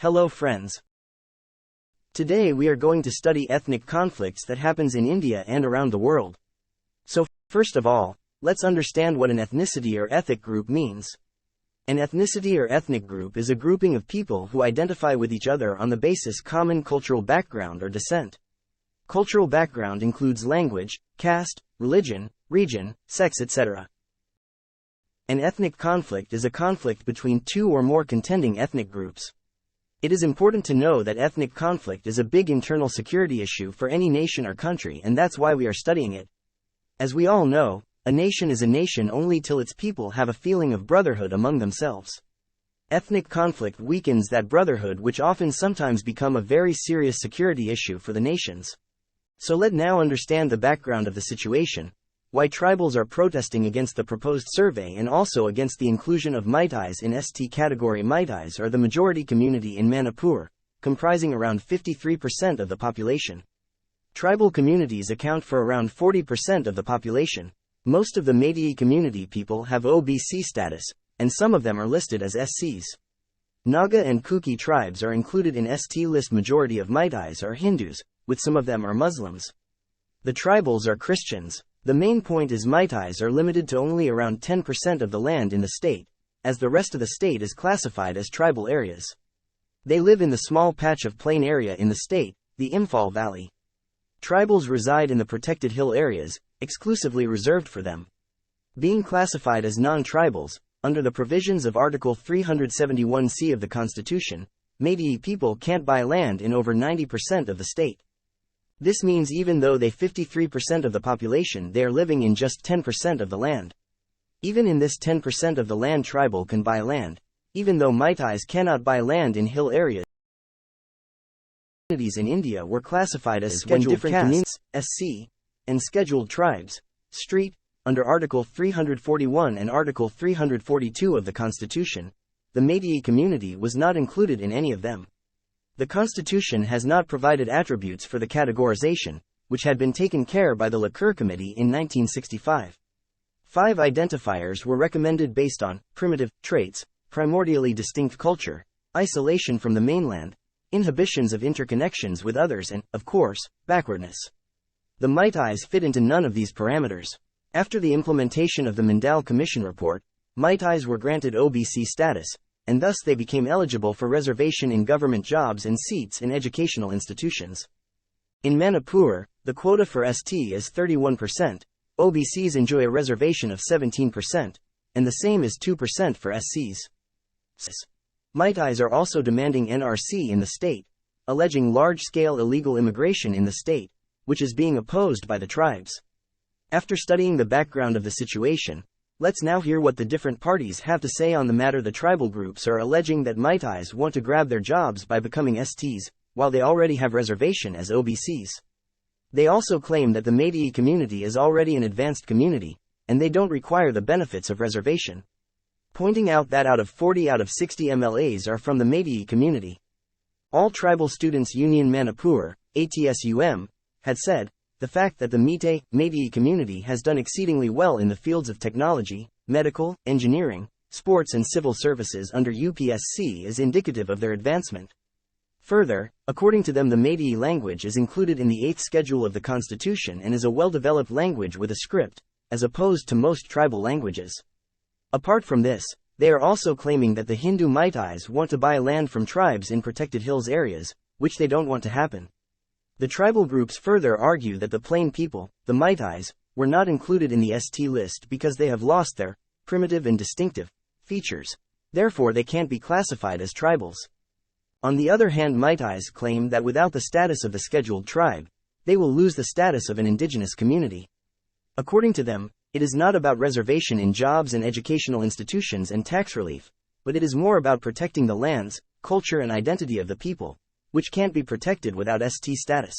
Hello friends. Today we are going to study ethnic conflicts that happens in India and around the world. So, first of all, let's understand what an ethnicity or ethnic group means. An ethnicity or ethnic group is a grouping of people who identify with each other on the basis common cultural background or descent. Cultural background includes language, caste, religion, region, sex, etc. An ethnic conflict is a conflict between two or more contending ethnic groups. It is important to know that ethnic conflict is a big internal security issue for any nation or country, and that's why we are studying it. As we all know, a nation is a nation only till its people have a feeling of brotherhood among themselves. Ethnic conflict weakens that brotherhood, which often sometimes become a very serious security issue for the nations. So let's now understand the background of the situation, why tribals are protesting against the proposed survey and also against the inclusion of Meiteis in ST category. Meiteis are the majority community in Manipur, comprising around 53% of the population. Tribal communities account for around 40% of the population. Most of the Meitei community people have OBC status, and some of them are listed as SCs. Naga and Kuki tribes are included in ST list. Majority of Meiteis are Hindus, with some of them are Muslims. The tribals are Christians. The main point is Meiteis are limited to only around 10% of the land in the state, as the rest of the state is classified as tribal areas. They live in the small patch of plain area in the state, the Imphal Valley. Tribals reside in the protected hill areas, exclusively reserved for them. Being classified as non-tribals, under the provisions of Article 371C of the Constitution, Meitei people can't buy land in over 90% of the state. This means even though they 53% of the population, they are living in just 10% of the land. Even in this 10% of the land, tribal can buy land, even though Meiteis cannot buy land in hill areas. Communities in India were classified as scheduled castes, SC, and scheduled tribes, street, under Article 341 and Article 342 of the Constitution. The Meitei community was not included in any of them. The Constitution has not provided attributes for the categorization, which had been taken care by the Lankan Committee in 1965. 5 identifiers were recommended based on primitive traits, primordially distinct culture, isolation from the mainland, inhibitions of interconnections with others, and, of course, backwardness. The Meiteis fit into none of these parameters. After the implementation of the Mandal Commission report, Meiteis were granted OBC status, and thus they became eligible for reservation in government jobs and seats in educational institutions. In Manipur, the quota for ST is 31%, OBCs enjoy a reservation of 17%, and the same is 2% for SCs. Meiteis are also demanding NRC in the state, alleging large-scale illegal immigration in the state, which is being opposed by the tribes. After studying the background of the situation, let's now hear what the different parties have to say on the matter. The tribal groups are alleging that Meiteis want to grab their jobs by becoming STs, while they already have reservation as OBCs. They also claim that the Meitei community is already an advanced community, and they don't require the benefits of reservation, pointing out that out of 40 out of 60 MLAs are from the Meitei community. All Tribal Students Union Manipur, ATSUM, had said, the fact that the Meitei community has done exceedingly well in the fields of technology, medical, engineering, sports and civil services under UPSC is indicative of their advancement. Further, according to them, the Meitei language is included in the 8th schedule of the Constitution and is a well-developed language with a script, as opposed to most tribal languages. Apart from this, they are also claiming that the Hindu Meiteis want to buy land from tribes in protected hills areas, which they don't want to happen. The tribal groups further argue that the plain people, the Meiteis, were not included in the ST list because they have lost their primitive and distinctive features. Therefore, they can't be classified as tribals. On the other hand, Meiteis claim that without the status of the scheduled tribe, they will lose the status of an indigenous community. According to them, it is not about reservation in jobs and educational institutions and tax relief, but it is more about protecting the lands, culture and identity of the people, which can't be protected without ST status.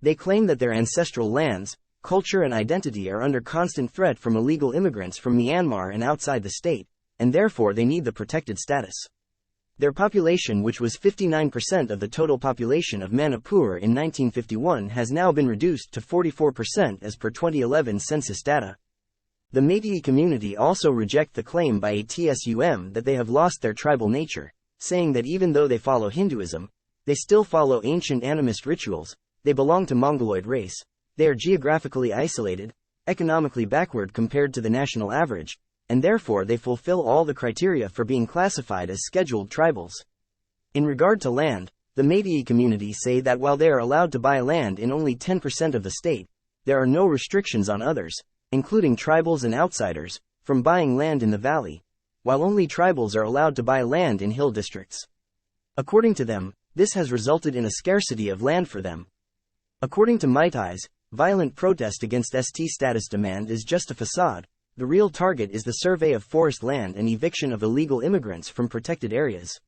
They claim that their ancestral lands, culture and identity are under constant threat from illegal immigrants from Myanmar and outside the state, and therefore they need the protected status. Their population, which was 59% of the total population of Manipur in 1951, has now been reduced to 44% as per 2011 census data. The Meitei community also reject the claim by ATSUM that they have lost their tribal nature, saying that even though they follow Hinduism, they still follow ancient animist rituals, they belong to Mongoloid race, they are geographically isolated, economically backward compared to the national average, and therefore they fulfill all the criteria for being classified as scheduled tribals. In regard to land, the Meitei community say that while they are allowed to buy land in only 10% of the state, there are no restrictions on others, including tribals and outsiders, from buying land in the valley, while only tribals are allowed to buy land in hill districts. According to them, this has resulted in a scarcity of land for them. According to Meiteis, violent protest against ST status demand is just a facade. The real target is the survey of forest land and eviction of illegal immigrants from protected areas.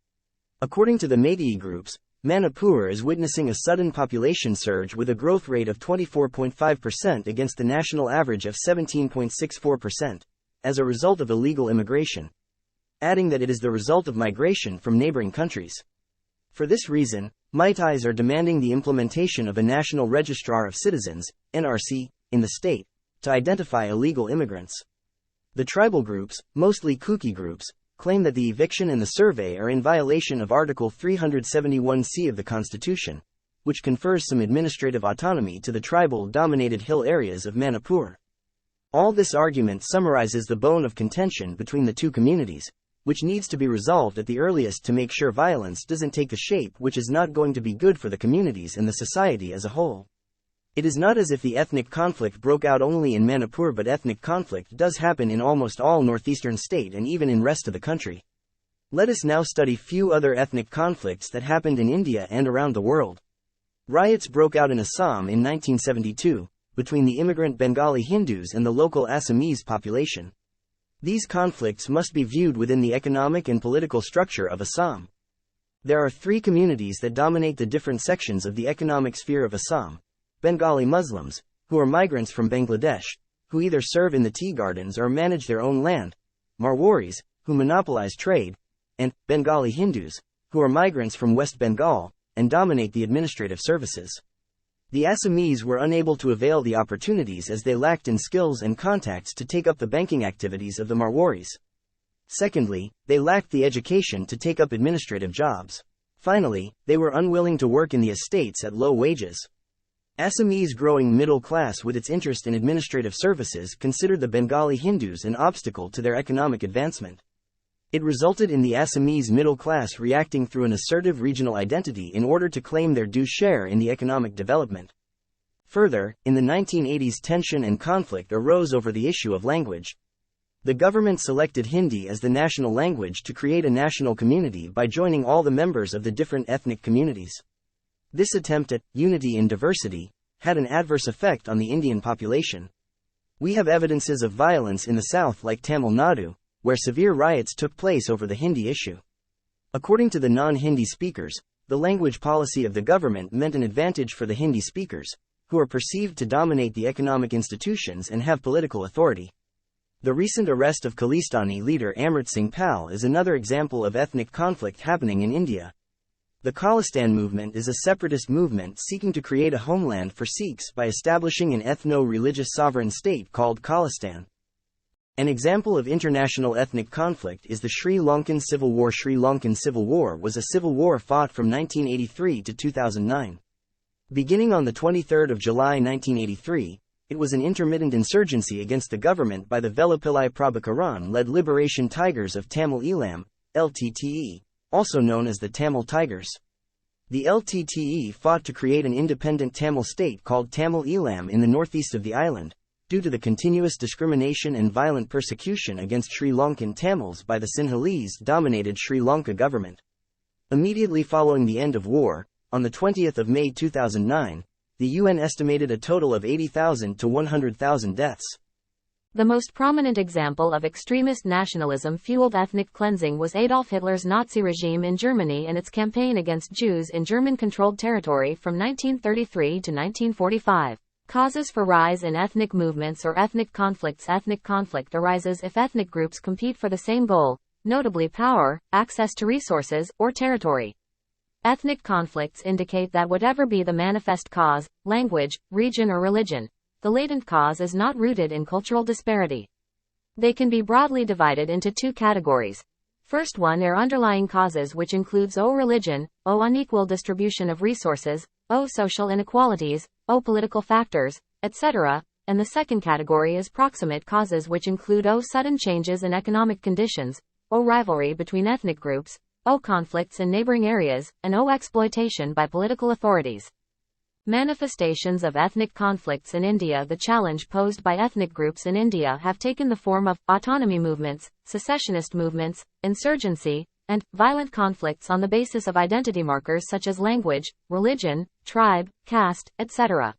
According to the Meitei groups, Manipur is witnessing a sudden population surge with a growth rate of 24.5% against the national average of 17.64%, as a result of illegal immigration, adding that it is the result of migration from neighboring countries. For this reason, Meiteis are demanding the implementation of a National Registrar of Citizens, NRC, in the state, to identify illegal immigrants. The tribal groups, mostly Kuki groups, claim that the eviction and the survey are in violation of Article 371C of the Constitution, which confers some administrative autonomy to the tribal-dominated hill areas of Manipur. All this argument summarizes the bone of contention between the two communities, which needs to be resolved at the earliest to make sure violence doesn't take a shape which is not going to be good for the communities and the society as a whole. It is not as if the ethnic conflict broke out only in Manipur, but ethnic conflict does happen in almost all northeastern state and even in rest of the country. Let us now study few other ethnic conflicts that happened in India and around the world. Riots broke out in Assam in 1972, between the immigrant Bengali Hindus and the local Assamese population. These conflicts must be viewed within the economic and political structure of Assam. There are three communities that dominate the different sections of the economic sphere of Assam: Bengali Muslims, who are migrants from Bangladesh, who either serve in the tea gardens or manage their own land; Marwaris, who monopolize trade; and Bengali Hindus, who are migrants from West Bengal, and dominate the administrative services. The Assamese were unable to avail the opportunities as they lacked in skills and contacts to take up the banking activities of the Marwaris. Secondly, they lacked the education to take up administrative jobs. Finally, they were unwilling to work in the estates at low wages. Assamese growing middle class with its interest in administrative services considered the Bengali Hindus an obstacle to their economic advancement. It resulted in the Assamese middle class reacting through an assertive regional identity in order to claim their due share in the economic development. Further, in the 1980s, tension and conflict arose over the issue of language. The government selected Hindi as the national language to create a national community by joining all the members of the different ethnic communities. This attempt at unity in diversity had an adverse effect on the Indian population. We have evidences of violence in the south, like Tamil Nadu, where severe riots took place over the Hindi issue. According to the non-Hindi speakers, the language policy of the government meant an advantage for the Hindi speakers, who are perceived to dominate the economic institutions and have political authority. The recent arrest of Khalistani leader Amrit Singh Pal is another example of ethnic conflict happening in India. The Khalistani movement is a separatist movement seeking to create a homeland for Sikhs by establishing an ethno-religious sovereign state called Khalistan. An example of international ethnic conflict is the Sri Lankan Civil War. Sri Lankan Civil War was a civil war fought from 1983 to 2009. Beginning on the 23rd of July 1983, it was an intermittent insurgency against the government by the Velupillai Prabhakaran-led Liberation Tigers of Tamil Elam, LTTE, also known as the Tamil Tigers. The LTTE fought to create an independent Tamil state called Tamil Elam in the northeast of the island, due to the continuous discrimination and violent persecution against Sri Lankan Tamils by the Sinhalese-dominated Sri Lanka government. Immediately following the end of war, on the 20th of May 2009, the UN estimated a total of 80,000 to 100,000 deaths. The most prominent example of extremist nationalism-fueled ethnic cleansing was Adolf Hitler's Nazi regime in Germany and its campaign against Jews in German-controlled territory from 1933 to 1945. Causes for rise in ethnic movements or ethnic conflicts. Ethnic conflict arises if ethnic groups compete for the same goal, notably power, access to resources, or territory. Ethnic conflicts indicate that whatever be the manifest cause, language, region or religion, the latent cause is not rooted in cultural disparity. They can be broadly divided into two categories: First one are underlying causes, which includes religion, unequal distribution of resources, social inequalities, political factors, etc. And the second category is proximate causes, which include sudden changes in economic conditions, rivalry between ethnic groups, conflicts in neighboring areas, and exploitation by political authorities. Manifestations of ethnic conflicts in India. The challenge posed by ethnic groups in India have taken the form of autonomy movements, secessionist movements, insurgency, and violent conflicts on the basis of identity markers such as language, religion, tribe, caste, etc.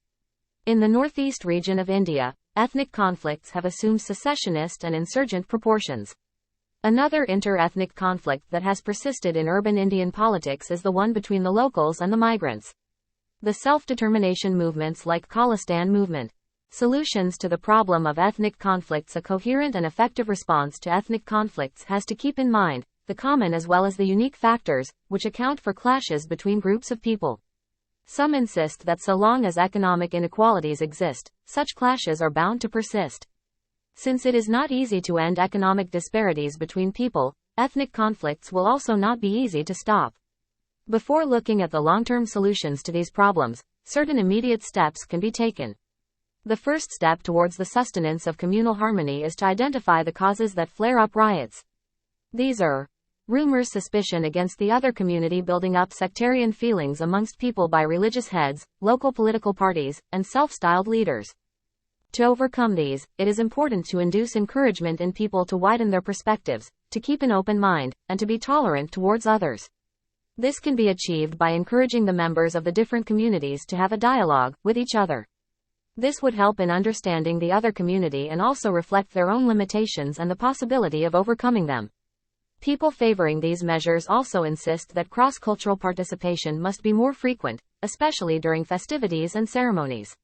In the northeast region of India, ethnic conflicts have assumed secessionist and insurgent proportions. Another inter-ethnic conflict that has persisted in urban Indian politics is the one between the locals and the migrants. The self-determination movements like Khalistani movement. Solutions to the problem of ethnic conflicts. A coherent and effective response to ethnic conflicts has to keep in mind the common as well as the unique factors, which account for clashes between groups of people. Some insist that so long as economic inequalities exist, such clashes are bound to persist. Since it is not easy to end economic disparities between people, ethnic conflicts will also not be easy to stop. Before looking at the long-term solutions to these problems, certain immediate steps can be taken. The first step towards the sustenance of communal harmony is to identify the causes that flare up riots. These are rumors, suspicion against the other community, building up sectarian feelings amongst people by religious heads, local political parties, and self-styled leaders. To overcome these, it is important to induce encouragement in people to widen their perspectives, to keep an open mind, and to be tolerant towards others. This can be achieved by encouraging the members of the different communities to have a dialogue with each other. This would help in understanding the other community and also reflect their own limitations and the possibility of overcoming them. People favoring these measures also insist that cross-cultural participation must be more frequent, especially during festivities and ceremonies.